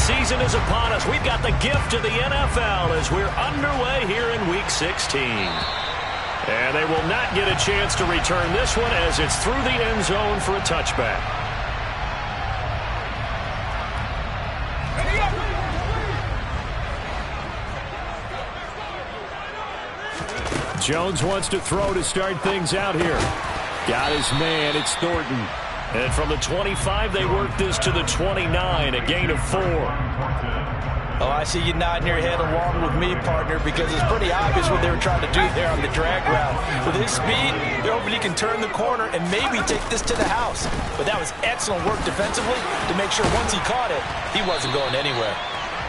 season is upon us. We've got the gift of the NFL as we're underway here in Week 16. And they will not get a chance to return this one as it's through the end zone for a touchback. Jones wants to throw to start things out here. Got his man. It's Thornton. And from the 25, they work this to the 29, a gain of 4. Oh, I see you nodding your head along with me, partner, because it's pretty obvious what they were trying to do there on the drag route. With his speed, they're hoping he can turn the corner and maybe take this to the house. But that was excellent work defensively to make sure once he caught it, he wasn't going anywhere.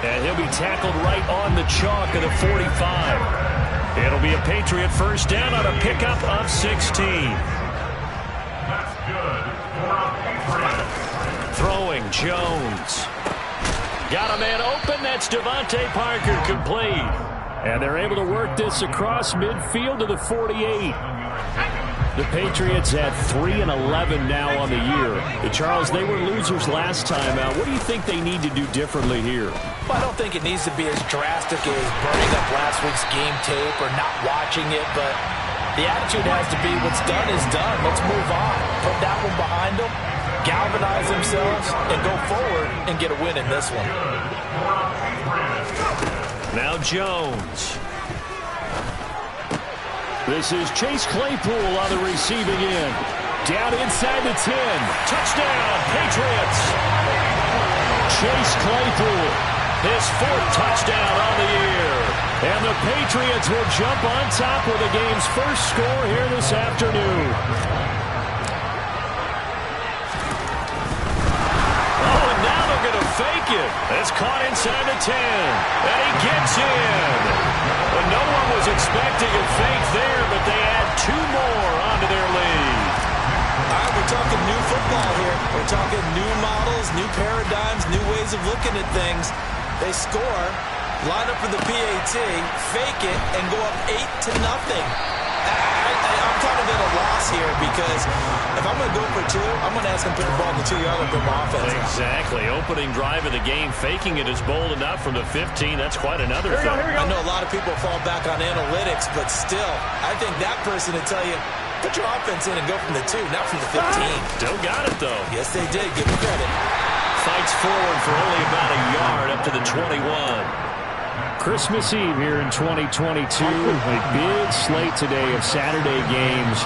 And he'll be tackled right on the chalk of the 45. It'll be a Patriot first down on a pickup of 16. That's good. Throwing, Jones. Got a man open. That's Devontae Parker, complete. And they're able to work this across midfield to the 48. The Patriots at 3-11 now on the year. Charles, they were losers last time out. What do you think they need to do differently here? Well, I don't think it needs to be as drastic as burning up last week's game tape or not watching it, but the attitude has to be what's done is done. Let's move on. Put that one behind them, galvanize themselves, and go forward and get a win in this one. Now Jones. This is Chase Claypool on the receiving end. Down inside the 10. Touchdown, Patriots. Chase Claypool, his 4th touchdown on the year. And the Patriots will jump on top with the game's first score here this afternoon. Oh, and now they're going to fake it. It's caught inside the 10. And he gets in. But no one was expecting a fake there, but they add 2 more onto their lead. All right, we're talking new football here. We're talking new models, new paradigms, new ways of looking at things. They score, line up for the PAT, fake it, and go up 8-0. I'm kind of at a loss here because if I'm going to go for 2, I'm going to ask him to put the ball in the 2-yard line for my offense. Exactly. Opening drive of the game, faking it is bold enough from the 15. That's quite another thing. I know a lot of people fall back on analytics, but still, I think that person would tell you, put your offense in and go from the 2, not from the 15. Still got it, though. Yes, they did. Give them credit. Fights forward for only about a yard up to the 21. Christmas Eve here in 2022. A big slate today of Saturday games.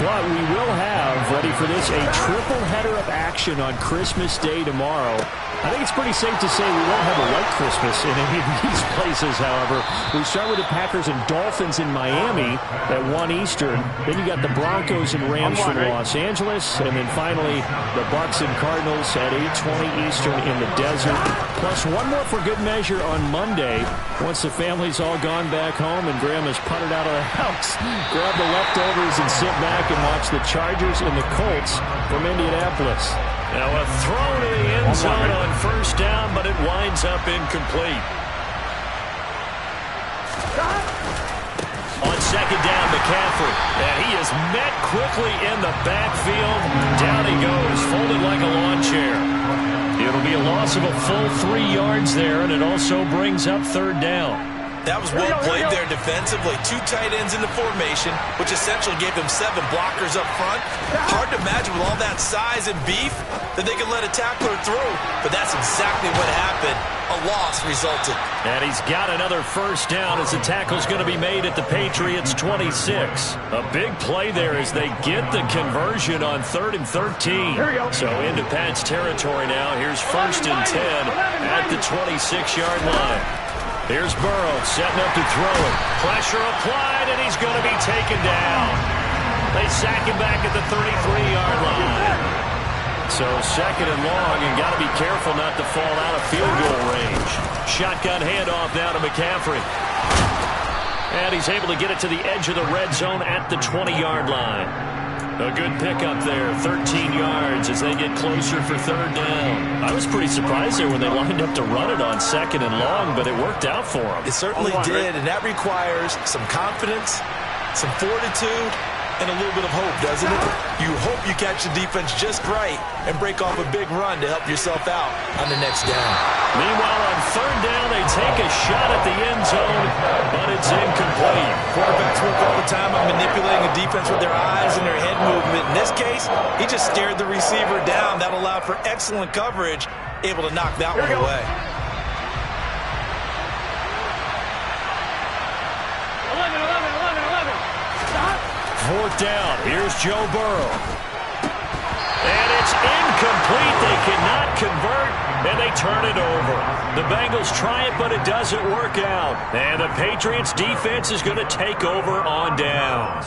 But we will have, ready for this, a triple header of action on Christmas Day tomorrow. I think it's pretty safe to say we won't have a white Christmas in any of these places, however. We start with the Packers and Dolphins in Miami at 1 Eastern. Then you got the Broncos and Rams from Los Angeles. And then finally, the Bucs and Cardinals at 8:20 Eastern in the desert. Plus one more for good measure on Monday. Once the family's all gone back home and Grandma's putted out of the house, grab the leftovers and sit back and watch the Chargers and the Colts from Indianapolis. Now a throw to the end zone on first down, but it winds up incomplete. On second down, McCaffrey. And he is met quickly in the backfield. Down he goes, folded like a lawn chair. It'll be a loss of a full 3 yards there, and it also brings up third down. That was well played there defensively. 2 tight ends in the formation, which essentially gave them 7 blockers up front. Hard to imagine with all that size and beef that they could let a tackler through. But that's exactly what happened. A loss resulted. And he's got another first down as the tackle's going to be made at the Patriots' 26. A big play there as they get the conversion on 3rd and 13. So into Pat's territory now. Here's 1st and 10 at the 26-yard line. Here's Burrow setting up to throw it. Pressure applied, and he's going to be taken down. They sack him back at the 33-yard line. So 2nd and long, and got to be careful not to fall out of field goal range. Shotgun handoff now to McCaffrey. And he's able to get it to the edge of the red zone at the 20-yard line. A good pickup there, 13 yards as they get closer for 3rd down. I was pretty surprised there when they lined up to run it on 2nd and long, but it worked out for them. It certainly did, and that requires some confidence, some fortitude, and a little bit of hope, doesn't it? You hope you catch the defense just right and break off a big run to help yourself out on the next down. Meanwhile, on third down, they take a shot at the end zone, but it's incomplete. Quarterbacks work all the time on manipulating a defense with their eyes and their head movement. In this case, he just stared the receiver down. That allowed for excellent coverage, able to knock that one away. 11. Stop. Fourth down. Here's Joe Burrow. And it's incomplete. They cannot convert, and they turn it over. The Bengals try it, but it doesn't work out. And the Patriots defense is going to take over on downs.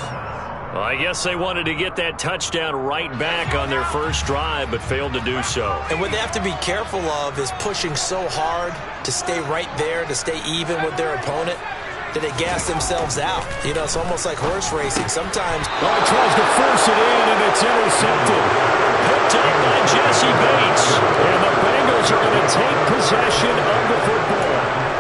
Well, I guess they wanted to get that touchdown right back on their first drive, but failed to do so. And what they have to be careful of is pushing so hard to stay right there, to stay even with their opponent, that they gas themselves out. You know, it's almost like horse racing. Sometimes... Well, he tries to force it in, and it's intercepted. Picked up by Jesse Bates. And the Bengals are going to take possession of the football.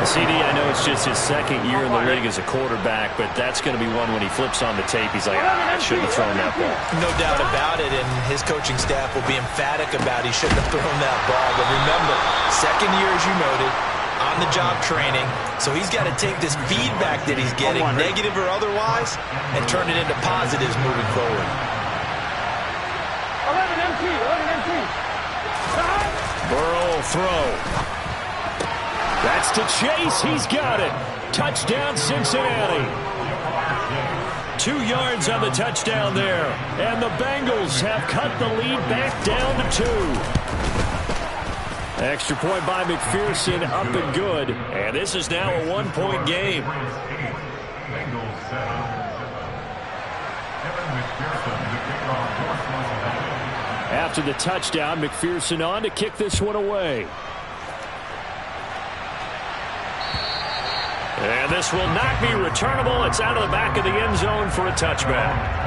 CD, I know it's just his second year in the league as a quarterback, but that's going to be one when he flips on the tape. He's like, I shouldn't have thrown that ball. No doubt about it, and his coaching staff will be emphatic about he shouldn't have thrown that ball. But remember, second year, as you noted, on-the-job training, so he's got to take this feedback that he's getting, negative or otherwise, and turn it into positives moving forward. 11 MT. Burrow will throw. That's to Chase. He's got it. Touchdown, Cincinnati. 2 yards on the touchdown there. And the Bengals have cut the lead back down to 2. Extra point by McPherson, up and good. And this is now a 1-point game. After the touchdown, McPherson on to kick this one away. And this will not be returnable. It's out of the back of the end zone for a touchback.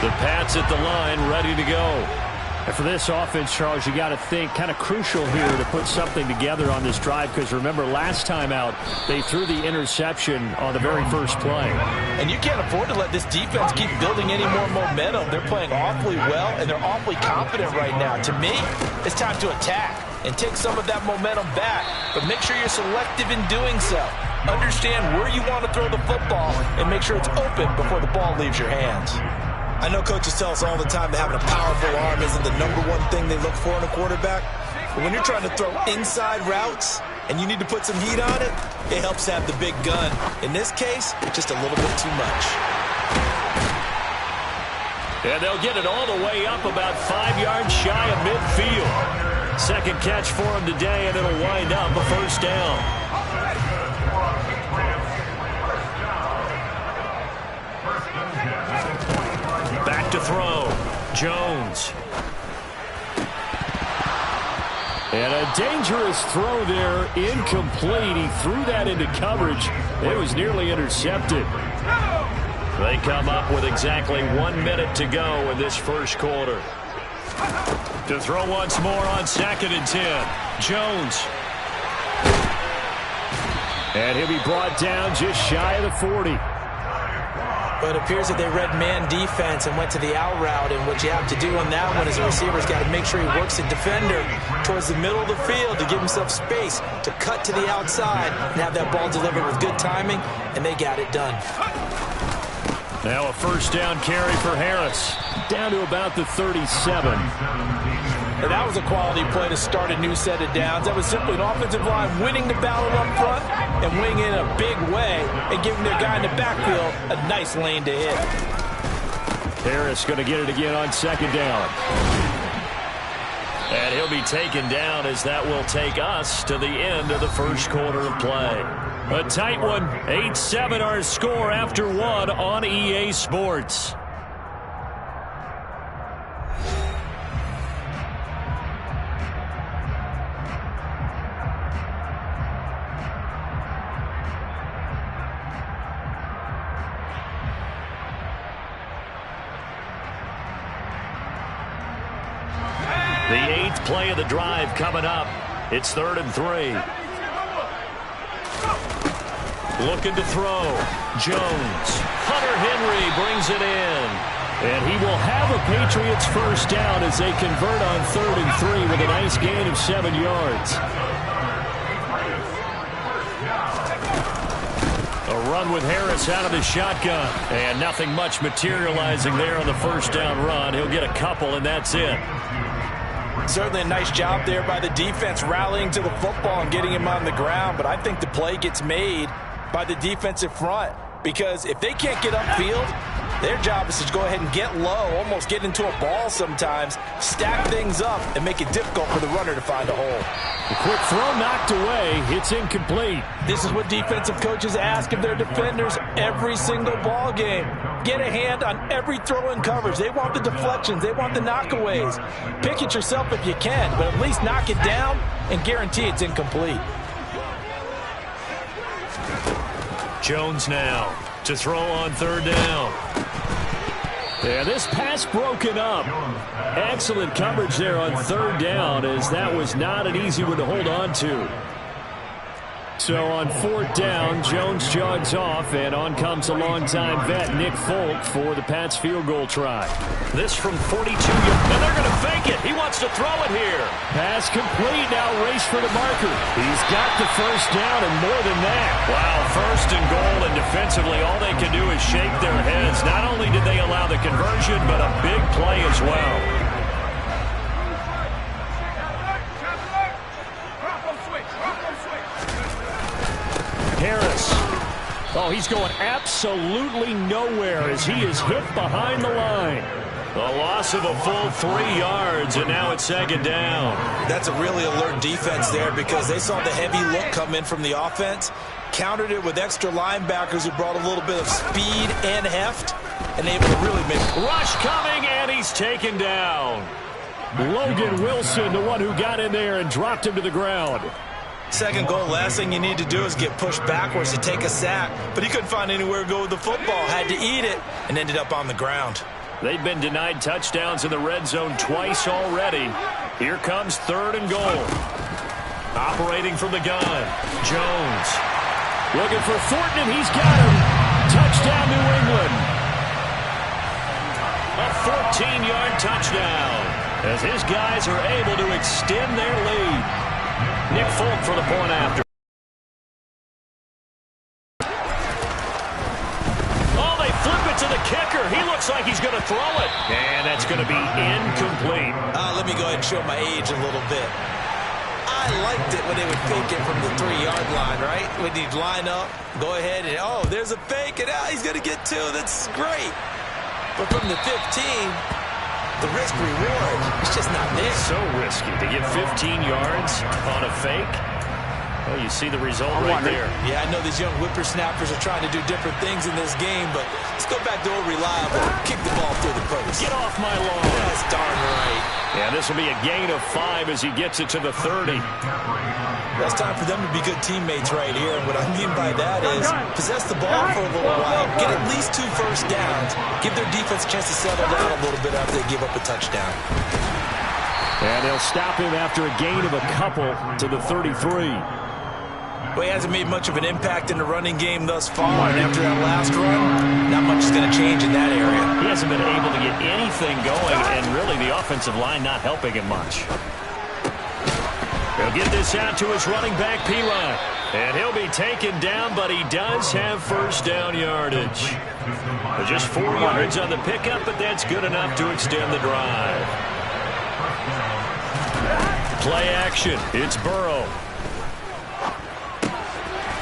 The Pats at the line, ready to go. And for this offense, Charles, you got to think kind of crucial here to put something together on this drive, because remember, last time out, they threw the interception on the very first play. And you can't afford to let this defense keep building any more momentum. They're playing awfully well, and they're awfully confident right now. To me, it's time to attack and take some of that momentum back, but make sure you're selective in doing so. Understand where you want to throw the football and make sure it's open before the ball leaves your hands. I know coaches tell us all the time that having a powerful arm isn't the #1 thing they look for in a quarterback. But when you're trying to throw inside routes and you need to put some heat on it, it helps have the big gun. In this case, just a little bit too much. And they'll get it all the way up about 5 yards shy of midfield. Second catch for him today, and it'll wind up a first down. Back to throw. Jones. And a dangerous throw there. Incomplete. He threw that into coverage. It was nearly intercepted. They come up with exactly 1 minute to go in this first quarter. To throw once more on 2nd and 10. Jones. And he'll be brought down just shy of the 40. But it appears that they read man defense and went to the out route, and what you have to do on that one is the receiver's got to make sure he works the defender towards the middle of the field to give himself space to cut to the outside and have that ball delivered with good timing, and they got it done. Now a first down carry for Harris. Down to about the 37. And that was a quality play to start a new set of downs. That was simply an offensive line winning the battle up front and winning in a big way and giving their guy in the backfield a nice lane to hit. Harris going to get it again on 2nd down. And he'll be taken down as that will take us to the end of the first quarter of play. A tight one. 8-7 our score after 1 on EA Sports. The 8th play of the drive coming up. It's 3rd and 3. Looking to throw. Jones. Hunter Henry brings it in. And he will have a Patriots first down as they convert on 3rd and 3 with a nice gain of 7 yards. A run with Harris out of the shotgun. And nothing much materializing there on the first down run. He'll get a couple, and that's it. Certainly a nice job there by the defense rallying to the football and getting him on the ground. But I think the play gets made by the defensive front, because if they can't get upfield, their job is to go ahead and get low, almost get into a ball sometimes, stack things up, and make it difficult for the runner to find a hole. The quick throw knocked away. It's incomplete. This is what defensive coaches ask of their defenders every single ball game. Get a hand on every throw in coverage. They want the deflections. They want the knockaways. Pick it yourself if you can, but at least knock it down and guarantee it's incomplete. Jones now to throw on 3rd down. Yeah, this pass broken up. Excellent coverage there on 3rd down, as that was not an easy one to hold on to. So on 4th down, Jones jogs off, and on comes a longtime vet, Nick Folk, for the Pats field goal try. This from 42 yards, and they're going to fake it. He wants to throw it here. Pass complete, now race for the marker. He's got the first down and more than that. Wow, 1st and goal, and defensively all they can do is shake their heads. Not only did they allow the conversion, but a big play as well. Harris. Oh, he's going absolutely nowhere as he is hit behind the line. A loss of a full 3 yards, and now it's 2nd down. That's a really alert defense there, because they saw the heavy look come in from the offense, countered it with extra linebackers who brought a little bit of speed and heft, and able to really make it. Rush coming, and he's taken down. Logan Wilson, the one who got in there and dropped him to the ground. 2nd goal, last thing you need to do is get pushed backwards to take a sack. But he couldn't find anywhere to go with the football. Had to eat it and ended up on the ground. They've been denied touchdowns in the red zone twice already. Here comes 3rd and goal. Operating from the gun. Jones. Looking for Thornton, and he's got him. Touchdown, New England. A 14-yard touchdown, as his guys are able to extend their lead. Nick Folk for the point after. Oh, they flip it to the kicker. He looks like he's going to throw it. And that's going to be incomplete. Let me go ahead and show my age a little bit. I liked it when they would fake it from the 3-yard line, right? When he'd line up, go ahead and, oh, there's a fake, and he's going to get 2. That's great. But from the 15... the risk-reward, it's just not there. So risky to get 15 yards on a fake. Well, you see the result right there. Yeah, I know these young whippersnappers are trying to do different things in this game, but let's go back to old reliable. Kick the ball through the post. Get off my lawn. That's darn right. Yeah, this will be a gain of 5 as he gets it to the 30. Well, it's time for them to be good teammates right here, and what I mean by that is possess the ball for a little while, get at least 2 first downs, give their defense a chance to settle down a little bit after they give up a touchdown. And they'll stop him after a gain of a couple to the 33. Well, he hasn't made much of an impact in the running game thus far, and after that last run, not much is going to change in that area. He hasn't been able to get anything going, and really the offensive line not helping him much. He'll get this out to his running back, P-Line. And he'll be taken down, but he does have first down yardage. Just 4 yards on the pickup, but that's good enough to extend the drive. Play action. It's Burrow.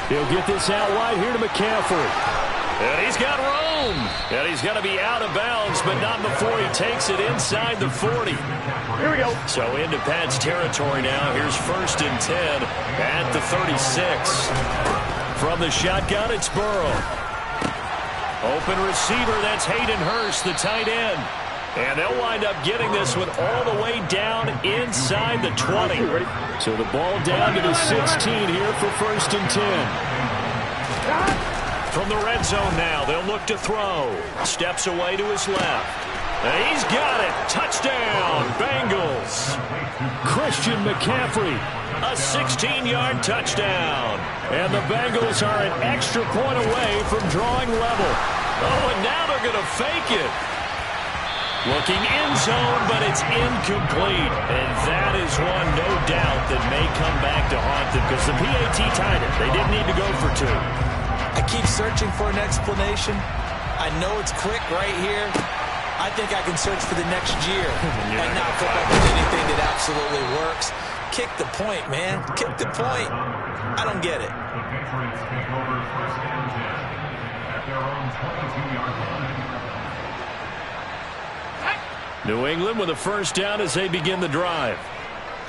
He'll get this out wide here to McCaffrey. And he's got room. And he's going to be out of bounds, but not before he takes it inside the 40. Here we go. So into Pat's territory now. Here's 1st and 10 at the 36. From the shotgun, it's Burrow. Open receiver, that's Hayden Hurst, the tight end. And they'll wind up getting this one all the way down inside the 20. So the ball down to the 16 here for 1st and 10. From the red zone now, they'll look to throw. Steps away to his left. And he's got it. Touchdown, Bengals. Christian McCaffrey, a 16-yard touchdown. And the Bengals are an extra point away from drawing level. Oh, and now they're going to fake it. Looking end zone, but it's incomplete. And that is one, no doubt, that may come back to haunt them because the PAT tied it. They didn't need to go for two. I keep searching for an explanation. I know it's quick right here. I think I can search for the next year and not come up with anything that absolutely works. Kick the point, man. Kick the point. I don't get it. The Patriots take over first and 10 at their own 22-yard line. New England with a first down as they begin the drive.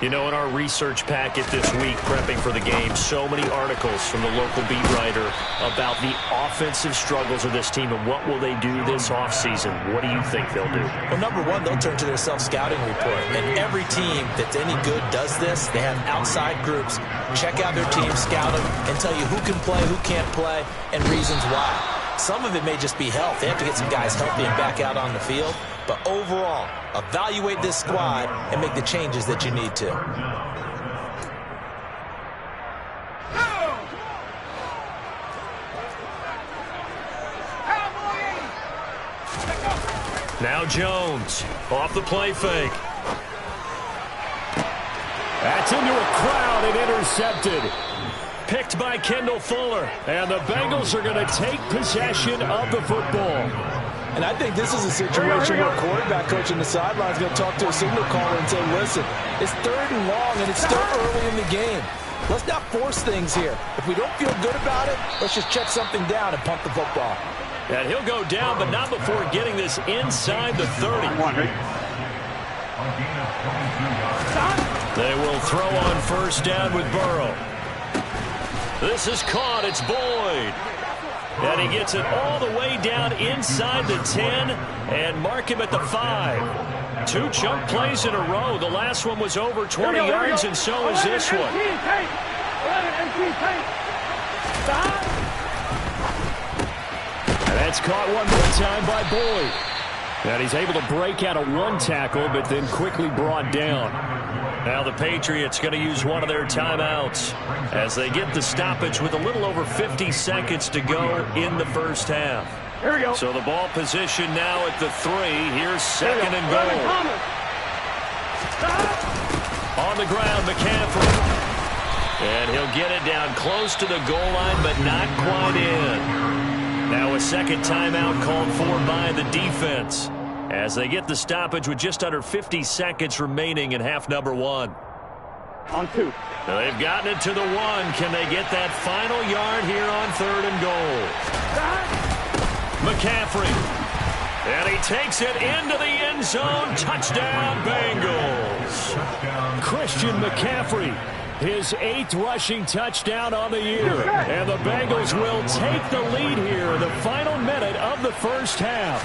You know, in our research packet this week, prepping for the game, so many articles from the local beat writer about the offensive struggles of this team and what will they do this offseason. What do you think they'll do? Well, number one, they'll turn to their self-scouting report. And every team that's any good does this. They have outside groups. Check out their team, scout them, and tell you who can play, who can't play, and reasons why. Some of it may just be health. They have to get some guys healthy and back out on the field. But overall, evaluate this squad and make the changes that you need to. Now Jones, off the play fake. That's into a crowd and intercepted. Picked by Kendall Fuller. And the Bengals are going to take possession of the football. And I think this is a situation where a quarterback coach on the sideline is going to talk to a signal caller and say, listen, it's 3rd and long and it's still early in the game. Let's not force things here. If we don't feel good about it, let's just check something down and punt the football. And he'll go down, but not before getting this inside the 30. They will throw on first down with Burrow. This is caught. It's Boyd. And he gets it all the way down inside the 10 and mark him at the 5. 2 chunk plays in a row. The last one was over 20 yards, and so is this one. And that's caught one more time by Boyd. And he's able to break out of 1 tackle, but then quickly brought down. Now the Patriots going to use one of their timeouts as they get the stoppage with a little over 50 seconds to go in the first half. Here we go. So the ball position now at the 3. Here's 2nd and goal. On the ground, McCaffrey. And he'll get it down close to the goal line, but not quite in. Now a second timeout called for by the defense as they get the stoppage with just under 50 seconds remaining in half number 1. On 2. Now they've gotten it to the 1. Can they get that final yard here on 3rd and goal? McCaffrey. And he takes it into the end zone. Touchdown, Bengals. Christian McCaffrey. His 8th rushing touchdown on the year. And the Bengals will take the lead here in the final minute of the first half.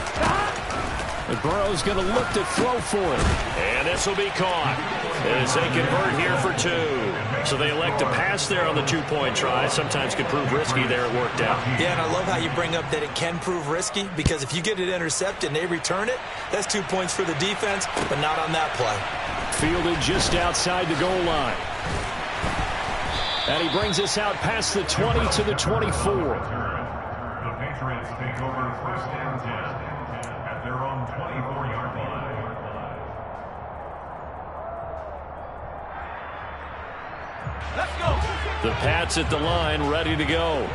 And Burrow's going to look to throw for it. And this will be caught as they convert here for 2. So they elect to pass there on the 2-point try. Sometimes could prove risky there. It worked out. Yeah, and I love how you bring up that it can prove risky because if you get it intercepted and they return it, that's 2 points for the defense, but not on that play. Fielded just outside the goal line. And he brings us out past the 20 to the 24. The Patriots take over first and 10 at their own 24-yard line. Let's go. The Pats at the line, ready to go.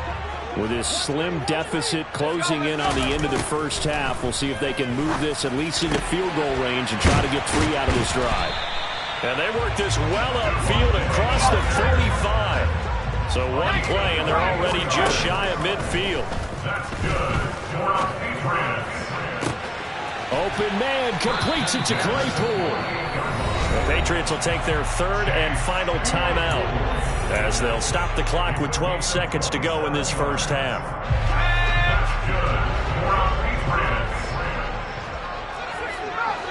With his slim deficit closing in on the end of the first half, we'll see if they can move this at least into field goal range and try to get 3 out of this drive. And they work this well upfield across the 45. So 1 play, and they're already just shy of midfield. That's good for our Patriots. Open man completes it to Claypool. The Patriots will take their 3rd and final timeout as they'll stop the clock with 12 seconds to go in this first half. That's good for our Patriots.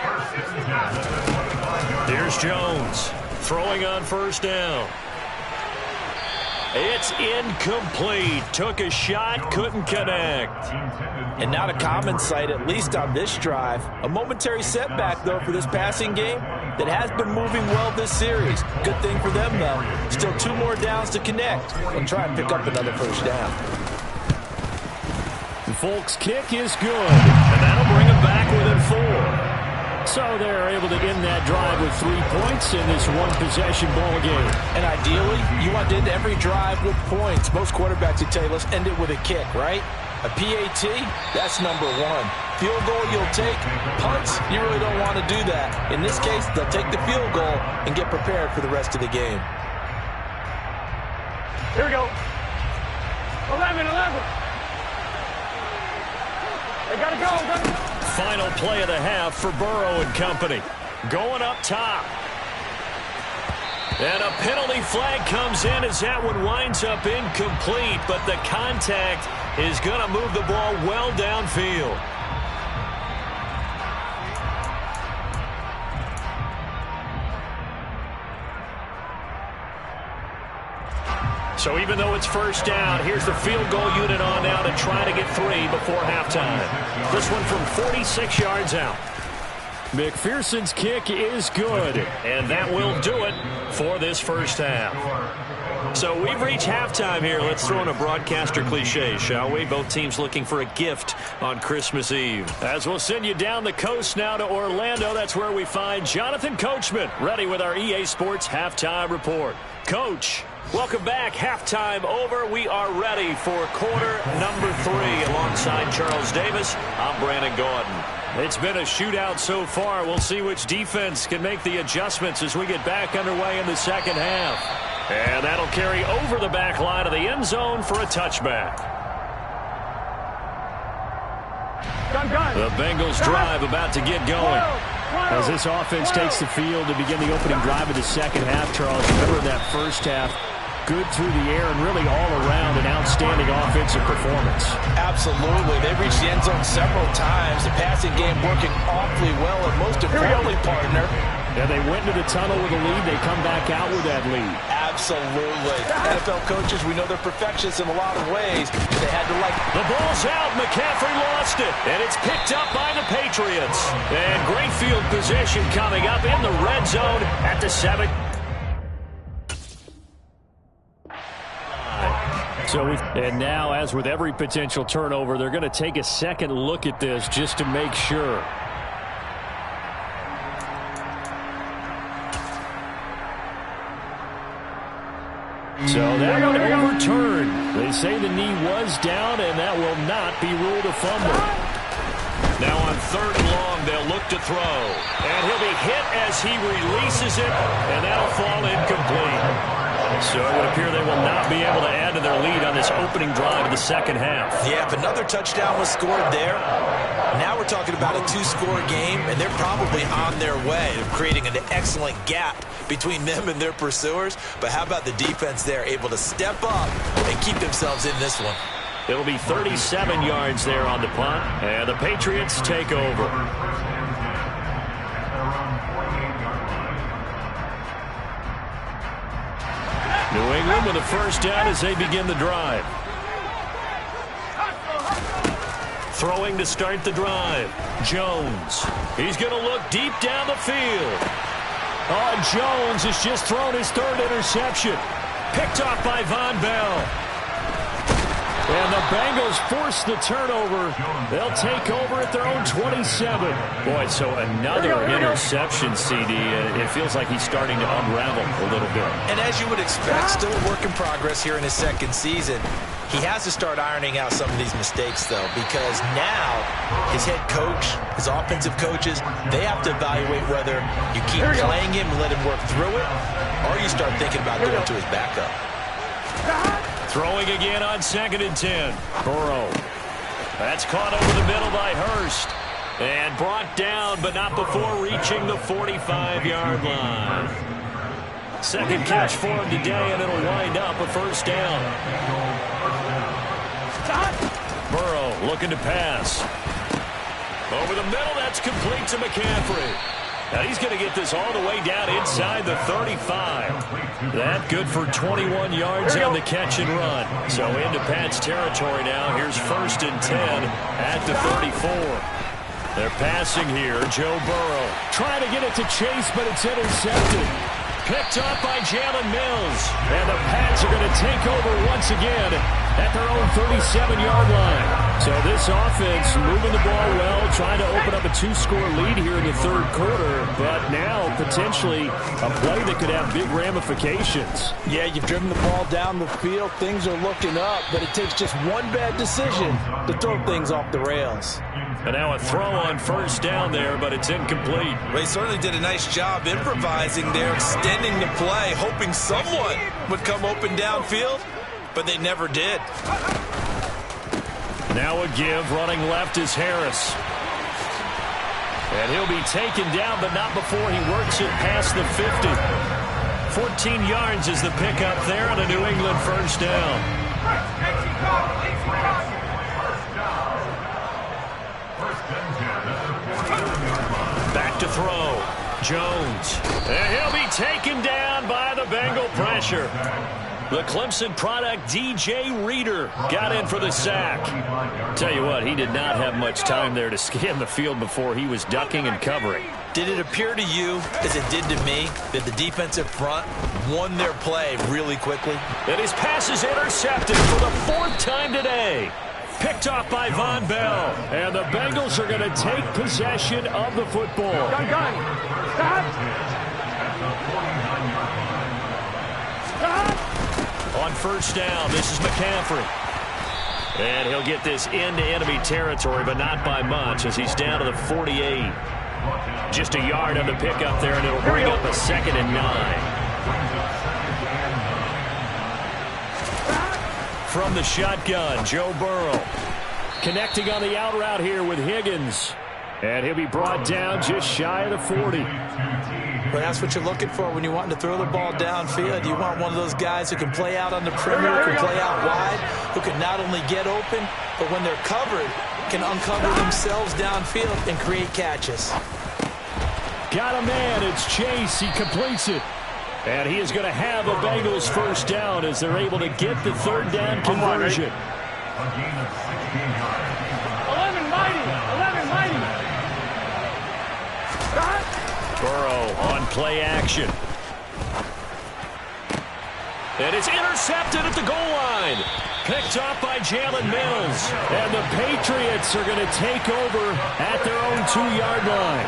First and 10. Here's Jones throwing on first down. It's incomplete. Took a shot, couldn't connect. And not a common sight, at least on this drive. A momentary setback, though, for this passing game that has been moving well this series. Good thing for them, though. Still 2 more downs to connect and try and pick up another first down. Folk's kick is good, and that'll bring them back within 4. So they're able to end that drive with 3 points in this one-possession ball game. And ideally, you want to end every drive with points. Most quarterbacks would tell you, let's end it with a kick, right? A PAT, that's number 1. Field goal you'll take. Punts, you really don't want to do that. In this case, they'll take the field goal and get prepared for the rest of the game. Here we go. 11. They gotta go. Final play of the half for Burrow and company. Going up top. And a penalty flag comes in as that one winds up incomplete, but the contact is going to move the ball well downfield. So even though it's first down, here's the field goal unit on now to try to get 3 before halftime. This one from 46 yards out. McPherson's kick is good, and that will do it for this first half. So we've reached halftime here. Let's throw in a broadcaster cliche, shall we? Both teams looking for a gift on Christmas Eve. As we'll send you down the coast now to Orlando, that's where we find Jonathan Coachman, ready with our EA Sports Halftime Report. Coach, welcome back. Halftime over. We are ready for quarter number 3. Alongside Charles Davis, I'm Brandon Gordon. It's been a shootout so far. We'll see which defense can make the adjustments as we get back underway in the second half. And that'll carry over the back line of the end zone for a touchback. The Bengals drive about to get going. As this offense takes the field to begin the opening drive of the second half, Charles, remember that first half, good through the air and really all around an outstanding offensive performance. Absolutely. They've reached the end zone several times. The passing game working awfully well, and most importantly, partner. Yeah, they went into the tunnel with a lead. They come back out with that lead. Absolutely. NFL coaches, we know they're perfectionists in a lot of ways. They had to The ball's out. McCaffrey lost it. And it's picked up by the Patriots. And great field position coming up in the red zone at the 7. And now, as with every potential turnover, they're going to take a second look at this just to make sure. So that one overturned. They say the knee was down, and that will not be ruled a fumble. Now on 3rd and long, they'll look to throw. And he'll be hit as he releases it, and that'll fall incomplete. So it would appear they will not be able to add to their lead on this opening drive of the second half. Yeah, if another touchdown was scored there, now we're talking about a 2-score game, and they're probably on their way of creating an excellent gap between them and their pursuers. But how about the defense there, able to step up and keep themselves in this one? It'll be 37 yards there on the punt, and the Patriots take over. New England with a first down as they begin the drive. Throwing to start the drive. Jones. He's going to look deep down the field. Oh, Jones has just thrown his 3rd interception. Picked off by Von Bell. And the Bengals force the turnover. They'll take over at their own 27. Boy, so another interception, CD. It feels like he's starting to unravel a little bit. And as you would expect, still a work in progress here in his 2nd season. He has to start ironing out some of these mistakes, though, because now his head coach, his offensive coaches, they have to evaluate whether you keep playing him and let him work through it, or you start thinking about going to his backup. Throwing again on 2nd and 10. Burrow. That's caught over the middle by Hurst. And brought down, but not before reaching the 45-yard line. 2nd catch for him today, and it'll wind up a first down. Burrow looking to pass. Over the middle, that's complete to McCaffrey. Now he's going to get this all the way down inside the 35. That good for 21 yards on the catch and run. So into Pat's territory now. Here's 1st and 10 at the 34. They're passing here. Joe Burrow trying to get it to Chase, but it's intercepted. Picked up by Jalen Mills. And the Pats are going to take over once again at their own 37-yard line. So this offense moving the ball well, trying to open up a 2-score lead here in the 3rd quarter. But now potentially a play that could have big ramifications. Yeah, you've driven the ball down the field. Things are looking up, but it takes just one bad decision to throw things off the rails. And now a throw on 1st down there, but it's incomplete. Well, he certainly did a nice job improvising there, extending the play, hoping someone would come open downfield, but they never did. Now a give, running left is Harris. And he'll be taken down, but not before he works it past the 50. 14 yards is the pickup there on a New England 1st down. Back to throw. Jones. And he'll be taken down by the Bengal pressure. The Clemson product, DJ Reader, got in for the sack. Tell you what, he did not have much time there to scan the field before he was ducking and covering. Did it appear to you, as it did to me, that the defensive front won their play really quickly? And his pass is intercepted for the 4th time today. Picked off by Von Bell. And the Bengals are going to take possession of the football. Gun. Stop. On 1st down, this is McCaffrey. And he'll get this into enemy territory, but not by much, as he's down to the 48. Just a yard on the pickup there, and it'll bring up a 2nd and 9. From the shotgun, Joe Burrow. Connecting on the out route here with Higgins. And he'll be brought down just shy of the 40. Well, that's what you're looking for when you're wanting to throw the ball downfield. You want one of those guys who can play out on the perimeter, who can play out wide, who can not only get open, but when they're covered, can uncover themselves downfield and create catches. Got a man. It's Chase. He completes it. And he is going to have a Bengals 1st down as they're able to get the 3rd down conversion. 11 mighty. Burrow on play action. And it's intercepted at the goal line. Picked off by Jalen Mills. And the Patriots are going to take over at their own 2-yard line.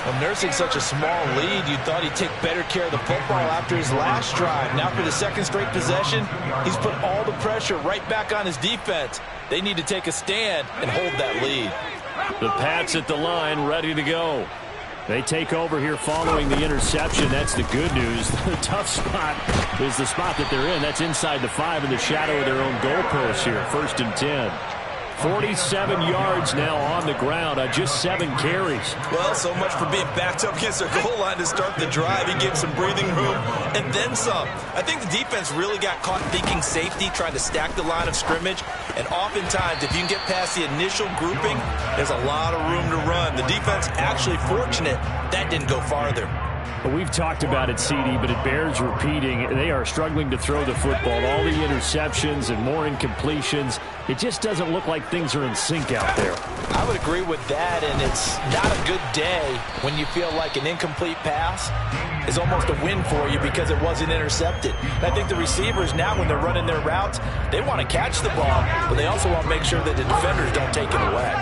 Well, nursing such a small lead, you thought he'd take better care of the football after his last drive. Now for the 2nd straight possession, he's put all the pressure right back on his defense. They need to take a stand and hold that lead. The Pats at the line, ready to go. They take over here following the interception. That's the good news. The tough spot is the spot that they're in. That's inside the 5 in the shadow of their own goalpost here. 1st and 10. 47 yards now on the ground on just 7 carries. Well, so much for being backed up against their goal line to start the drive. He gave some breathing room and then some. I think the defense really got caught thinking safety, trying to stack the line of scrimmage. And oftentimes, if you can get past the initial grouping, there's a lot of room to run. The defense actually fortunate that didn't go farther. We've talked about it, CD, but it bears repeating. They are struggling to throw the football. All the interceptions and more incompletions. It just doesn't look like things are in sync out there. I would agree with that, and it's not a good day when you feel like an incomplete pass is almost a win for you because it wasn't intercepted. And I think the receivers now, when they're running their routes, they want to catch the ball, but they also want to make sure that the defenders don't take it away.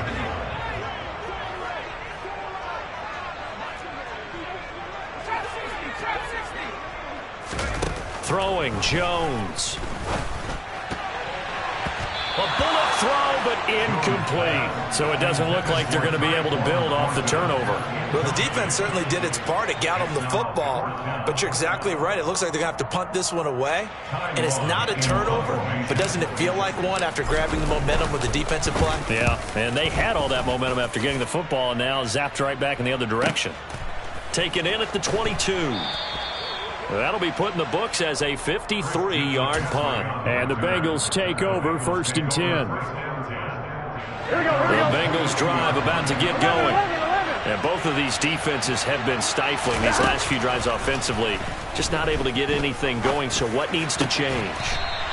Throwing, Jones. A bullet throw, but incomplete. So it doesn't look like they're going to be able to build off the turnover. Well, the defense certainly did its part to get them the football. But you're exactly right. It looks like they're going to have to punt this one away. And it's not a turnover, but doesn't it feel like one after grabbing the momentum with the defensive play? Yeah, and they had all that momentum after getting the football and now zapped right back in the other direction. Taken in at the 22. That'll be put in the books as a 53-yard punt. And the Bengals take over 1st and 10. Here we go. The Bengals drive about to get going. And both of these defenses have been stifling these last few drives offensively. Just not able to get anything going, so what needs to change?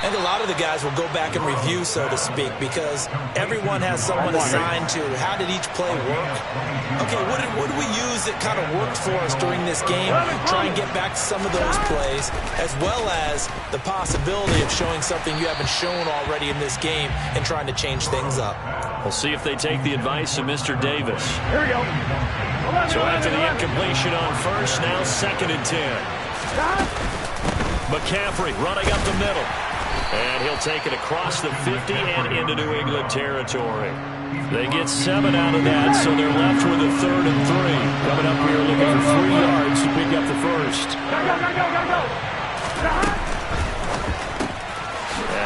I think a lot of the guys will go back and review, so to speak, because everyone has someone assigned to how did each play work. Okay, what did we use that kind of worked for us during this game? Try and get back to some of those plays, as well as the possibility of showing something you haven't shown already in this game and trying to change things up. We'll see if they take the advice of Mr. Davis. Here we go. So after the incompletion on first, now 2nd and 10. McCaffrey running up the middle. And he'll take it across the 50 and into New England territory. They get 7 out of that, so they're left with a 3rd and 3. Coming up here looking for 3 yards to pick up the first. Go.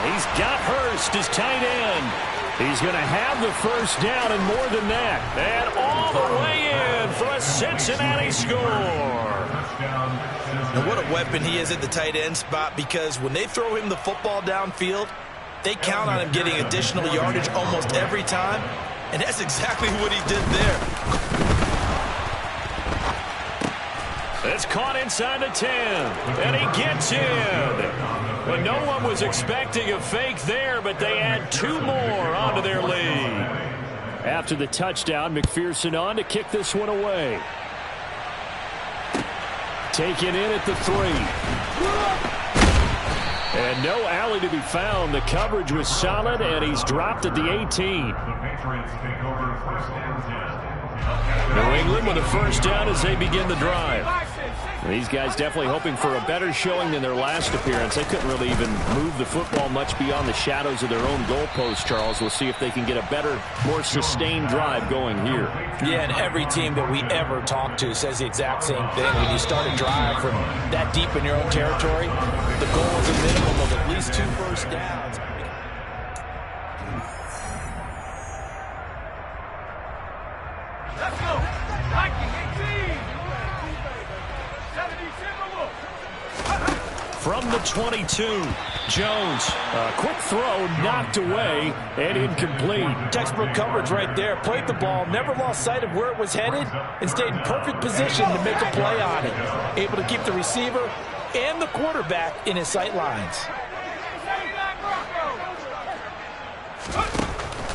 He's got Hurst, his tight end. He's going to have the first down and more than that. And all the way in for a Cincinnati score. And what a weapon he is at the tight end spot, because when they throw him the football downfield, they count on him getting additional yardage almost every time. And that's exactly what he did there. It's caught inside the 10. And he gets in. But no one was expecting a fake there, but they add 2 more onto their lead. After the touchdown, McPherson on to kick this one away. Taken in at the 3. And no alley to be found. The coverage was solid, and he's dropped at the 18. The Patriots take over 1st and 10. New England with a first down as they begin the drive. These guys definitely hoping for a better showing than their last appearance. They couldn't really even move the football much beyond the shadows of their own goalpost, Charles. We'll see if they can get a better, more sustained drive going here. Yeah, and every team that we ever talk to says the exact same thing. When you start a drive from that deep in your own territory, the goal is a minimum of at least 2 first downs. Let's go. Viking 18. 70 From the 22, Jones. A quick throw knocked away and incomplete. Textbook coverage right there. Played the ball, never lost sight of where it was headed, and stayed in perfect position to make a play on it. Able to keep the receiver and the quarterback in his sight lines.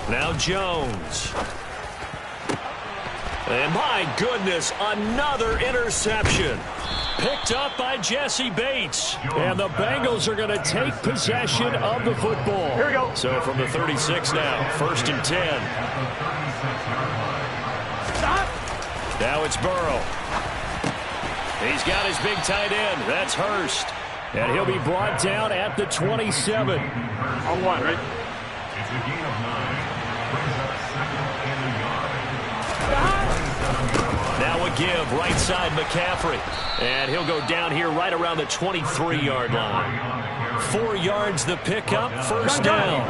Now Jones. And my goodness, another interception. Picked up by Jesse Bates. And the Bengals are going to take possession of the football. Here we go. So from the 36 now, 1st and 10. Stop. Now it's Burrow. He's got his big tight end. That's Hurst. And he'll be brought down at the 27. On 1, right? It's a gain of 9. Brings up 2nd and a yard. Now a give, right side McCaffrey. And he'll go down here right around the 23-yard line. 4 yards the pickup, first down. A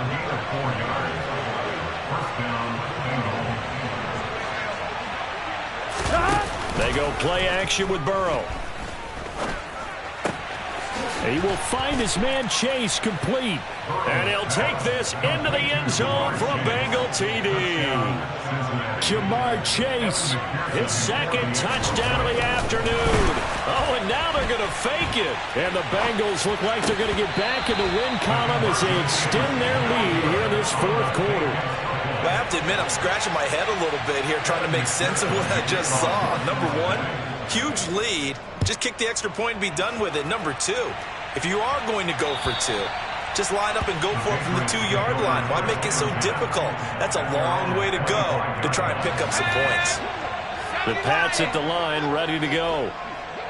gain of 4 yards. First down, Bengal. They go play action with Burrow. He will find his man Chase complete. And he'll take this into the end zone for a Bengal TD. Jamar Chase, his 2nd touchdown of the afternoon. Oh, and now they're going to fake it. And the Bengals look like they're going to get back in the win column as they extend their lead here in this 4th quarter. I have to admit, I'm scratching my head a little bit here trying to make sense of what I just saw. Number 1, huge lead. Just kick the extra point and be done with it. Number 2, if you are going to go for 2, just line up and go for it from the 2-yard line. Why make it so difficult? That's a long way to go to try and pick up some points. The Pats at the line, ready to go.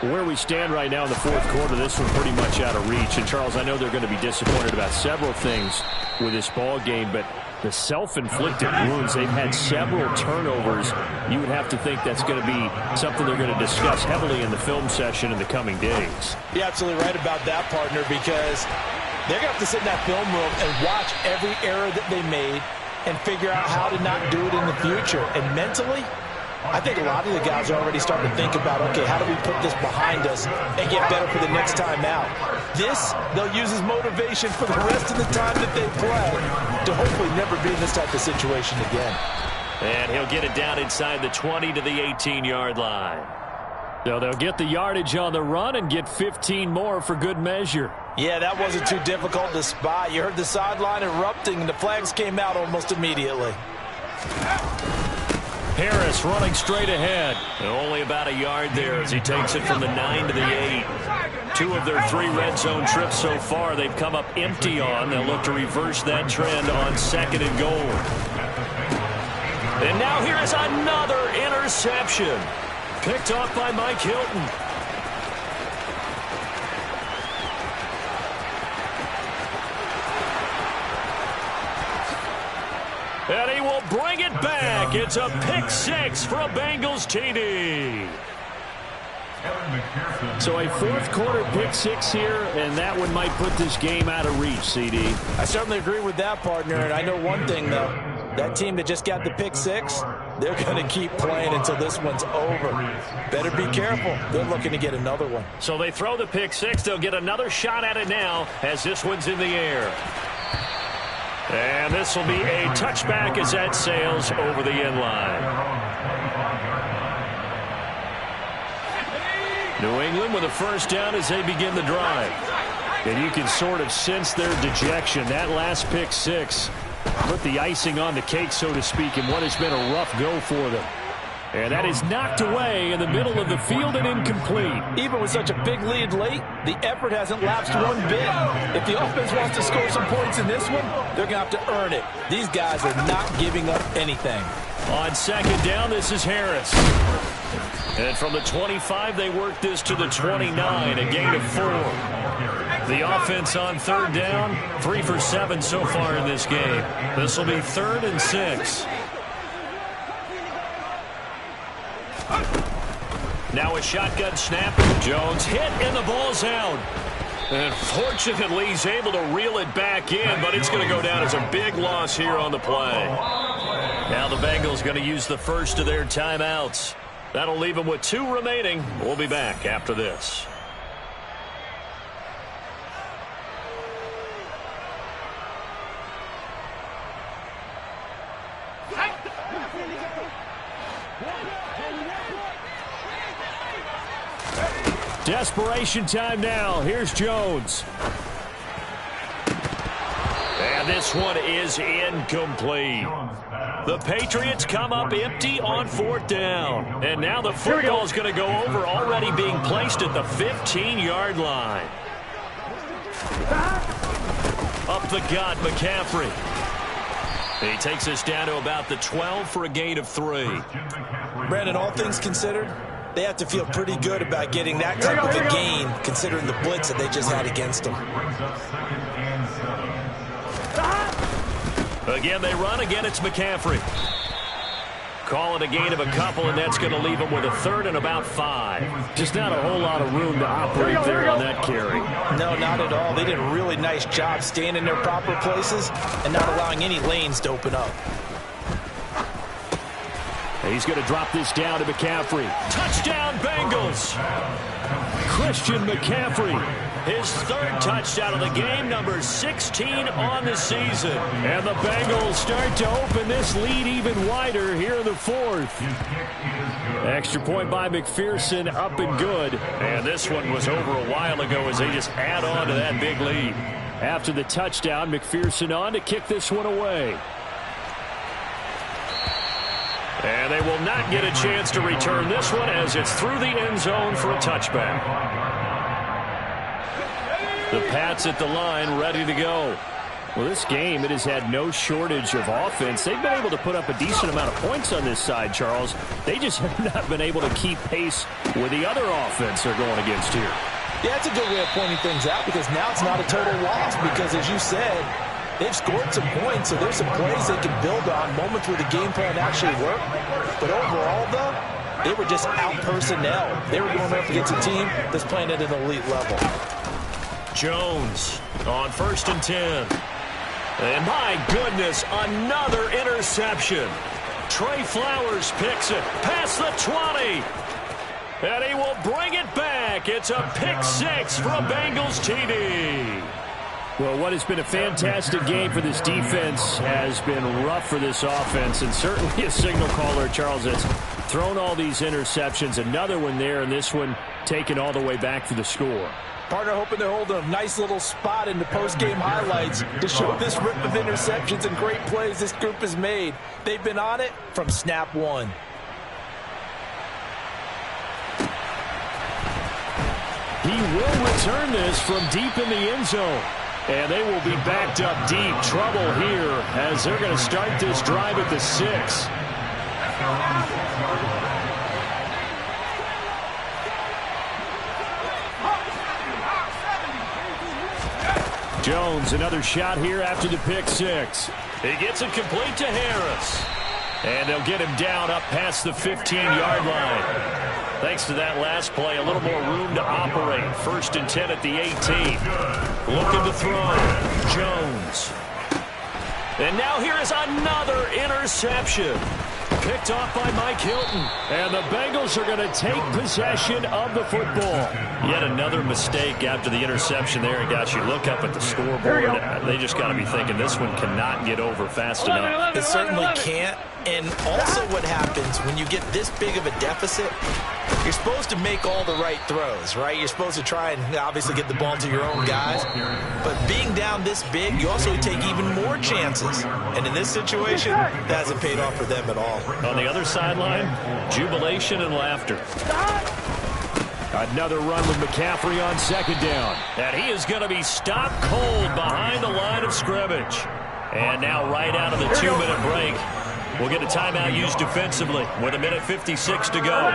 Where we stand right now in the 4th quarter, this one pretty much out of reach. And, Charles, I know they're going to be disappointed about several things with this ball game, but the self-inflicted wounds, they've had several turnovers. You would have to think that's going to be something they're going to discuss heavily in the film session in the coming days. You're absolutely right about that, partner, because they're going to have to sit in that film room and watch every error that they made and figure out how to not do it in the future. And mentally, I think a lot of the guys are already starting to think about, okay, how do we put this behind us and get better for the next time out? This, they'll use as motivation for the rest of the time that they play to hopefully never be in this type of situation again. And he'll get it down inside the 20 to the 18-yard line. So they'll get the yardage on the run and get 15 more for good measure. Yeah, that wasn't too difficult to spot. You heard the sideline erupting, and the flags came out almost immediately. Harris running straight ahead. And only about a yard there as he takes it from the 9 to the 8. 2 of their 3 red zone trips so far they've come up empty on. They'll look to reverse that trend on 2nd and goal. And now here is another interception. Picked off by Mike Hilton. And he will bring it back. It's a pick 6 for a Bengals TD. So a 4th quarter pick 6 here, and that one might put this game out of reach, CD. I certainly agree with that, partner, and I know one thing, though. That team that just got the pick 6, they're going to keep playing until this one's over. Better be careful. They're looking to get another one. So they throw the pick 6. They'll get another shot at it now as this one's in the air. And this will be a touchback as that sails over the end line. New England with a first down as they begin the drive. And you can sort of sense their dejection. That last pick 6 put the icing on the cake, so to speak, in what has been a rough go for them. And that is knocked away in the middle of the field and incomplete. Even with such a big lead late, the effort hasn't lapsed one bit. If the offense wants to score some points in this one, they're going to have to earn it. These guys are not giving up anything. On 2nd down, this is Harris. And from the 25, they work this to the 29, a gain of 4. The offense on 3rd down, 3 for 7 so far in this game. This will be 3rd and 6. Now a shotgun snap. Jones hit, and the ball's out. And fortunately, he's able to reel it back in, but it's going to go down as a big loss here on the play. Now the Bengals going to use the first of their timeouts. That'll leave them with 2 remaining. We'll be back after this. Desperation time now. Here's Jones. And this one is incomplete. The Patriots come up empty on 4th down. And now the football's going to go over, already being placed at the 15-yard line. Up the gut, McCaffrey. He takes us down to about the 12 for a gain of 3. Brandon, all things considered, they have to feel pretty good about getting that type of a gain, considering the blitz that they just had against them. Again, they run. Again, it's McCaffrey. Call it a gain of a couple, and that's going to leave them with a 3rd and about 5. Just not a whole lot of room to operate there on that carry. No, not at all. They did a really nice job staying in their proper places and not allowing any lanes to open up. He's going to drop this down to McCaffrey. Touchdown, Bengals! Christian McCaffrey, his 3rd touchdown of the game, number 16 on the season. And the Bengals start to open this lead even wider here in the 4th. Extra point by McPherson, up and good. And this one was over a while ago as they just add on to that big lead. After the touchdown, McPherson on to kick this one away. And they will not get a chance to return this one as it's through the end zone for a touchback. The Pats at the line ready to go. Well, this game, it has had no shortage of offense. They've been able to put up a decent amount of points on this side, Charles. They just have not been able to keep pace with the other offense they're going against here. Yeah, that's a good way of pointing things out because now it's not a total loss because, as you said, they've scored some points, so there's some plays they can build on, moments where the game plan actually worked. But overall, though, they were just out personnel. They were going up against a team that's playing at an elite level. Jones on 1st and 10. And my goodness, another interception. Trey Flowers picks it past the 20. And he will bring it back. It's a pick 6 for a Bengals TD. Well, what has been a fantastic game for this defense has been rough for this offense, and certainly a signal caller, Charles, that's thrown all these interceptions. Another one there, and this one taken all the way back for the score. Partner hoping to hold a nice little spot in the post-game highlights to show this rip of interceptions and great plays this group has made. They've been on it from snap one. He will return this from deep in the end zone. And they will be backed up deep. Trouble here as they're going to start this drive at the 6. Jones, another shot here after the pick 6. He gets it complete to Harris. And they'll get him down up past the 15-yard line. Thanks to that last play, a little more room to operate. 1st and 10 at the 18. Looking to throw. Jones. And now here is another interception. Picked off by Mike Hilton. And the Bengals are going to take possession of the football. Yet another mistake after the interception there. And guys, you look up at the scoreboard. They just got to be thinking this one cannot get over fast enough. It certainly can't. And also what happens when you get this big of a deficit, you're supposed to make all the right throws, right? You're supposed to try and obviously get the ball to your own guys. But being down this big, you also take even more chances. And in this situation, that hasn't paid off for them at all. On the other sideline, jubilation and laughter. Another run with McCaffrey on 2nd down. And he is going to be stopped cold behind the line of scrimmage. And now right out of the 2-minute break, we'll get a timeout used defensively with 1:56 to go.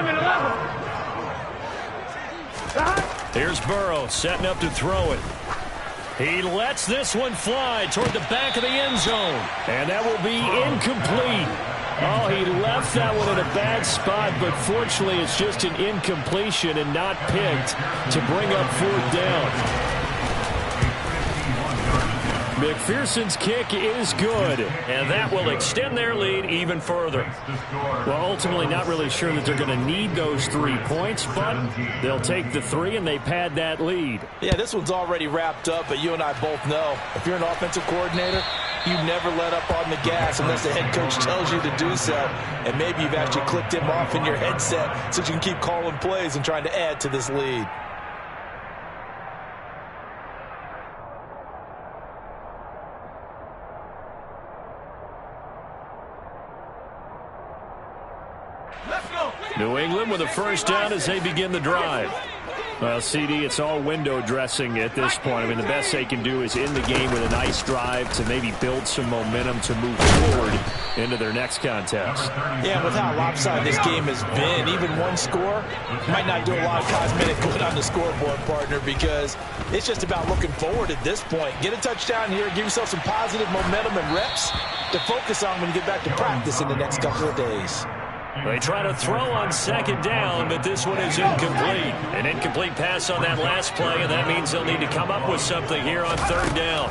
Here's Burrow setting up to throw it. He lets this one fly toward the back of the end zone. And that will be incomplete. Oh, he left that one in a bad spot, but fortunately it's just an incompletion and not picked to bring up 4th down. McPherson's kick is good, and that will extend their lead even further. Well, ultimately not really sure that they're going to need those 3 points, but they'll take the 3 and they pad that lead. Yeah, this one's already wrapped up, but you and I both know if you're an offensive coordinator, you never let up on the gas unless the head coach tells you to do so. And maybe you've actually clicked him off in your headset so you can keep calling plays and trying to add to this lead. New England with a 1st down as they begin the drive. Well, CD, it's all window dressing at this point. I mean, the best they can do is end the game with a nice drive to maybe build some momentum to move forward into their next contest. Yeah, with how lopsided this game has been, even one score might not do a lot of cosmetic good on the scoreboard, partner, because it's just about looking forward at this point. Get a touchdown here, give yourself some positive momentum and reps to focus on when you get back to practice in the next couple of days. They try to throw on 2nd down, but this one is incomplete. An incomplete pass on that last play, and that means they'll need to come up with something here on 3rd down.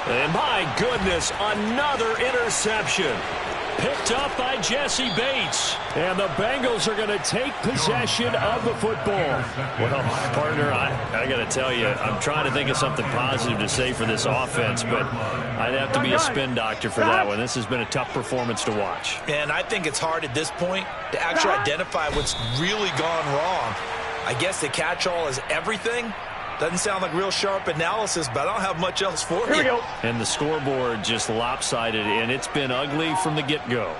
And my goodness, another interception. Picked up by Jesse Bates. And the Bengals are going to take possession of the football. Well, partner, I got to tell you, I'm trying to think of something positive to say for this offense, but I'd have to be a spin doctor for that one. This has been a tough performance to watch. And I think it's hard at this point to actually identify what's really gone wrong. I guess the catch-all is everything. Doesn't sound like real sharp analysis, but I don't have much else for you. Here we go. And the scoreboard just lopsided, and it's been ugly from the get-go.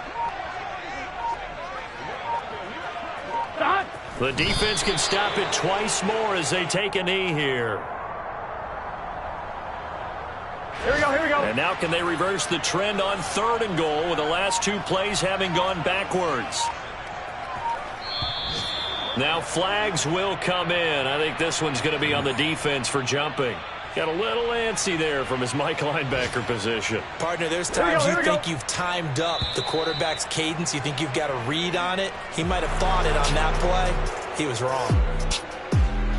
The defense can stop it twice more as they take a knee here. Here we go, here we go. And now can they reverse the trend on 3rd and goal with the last 2 plays having gone backwards? Now flags will come in. I think this one's going to be on the defense for jumping. Got a little antsy there from his Mike linebacker position. Partner, there's times you think you've timed up the quarterback's cadence. You think you've got a read on it. He might have thought it on that play. He was wrong.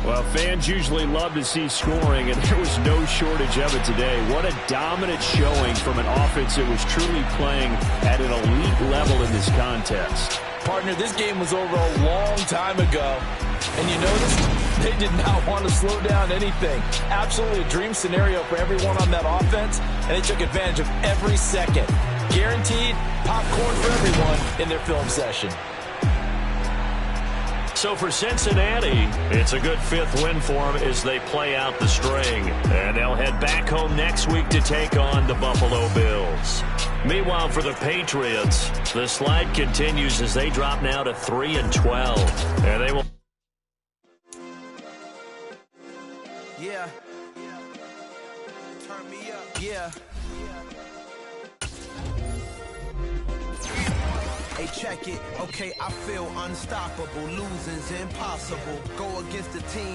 Well, fans usually love to see scoring, and there was no shortage of it today. What a dominant showing from an offense that was truly playing at an elite level in this contest. Partner, this game was over a long time ago. And you noticed they did not want to slow down anything. Absolutely a dream scenario for everyone on that offense, and they took advantage of every second. Guaranteed popcorn for everyone in their film session. So for Cincinnati, it's a good 5th win for them as they play out the string. And they'll head back home next week to take on the Buffalo Bills. Meanwhile, for the Patriots, the slide continues as they drop now to 3-12. And they will... Yeah. Turn me up. Yeah. Hey, check it. Okay, I feel unstoppable. Losing's impossible. Go against the team.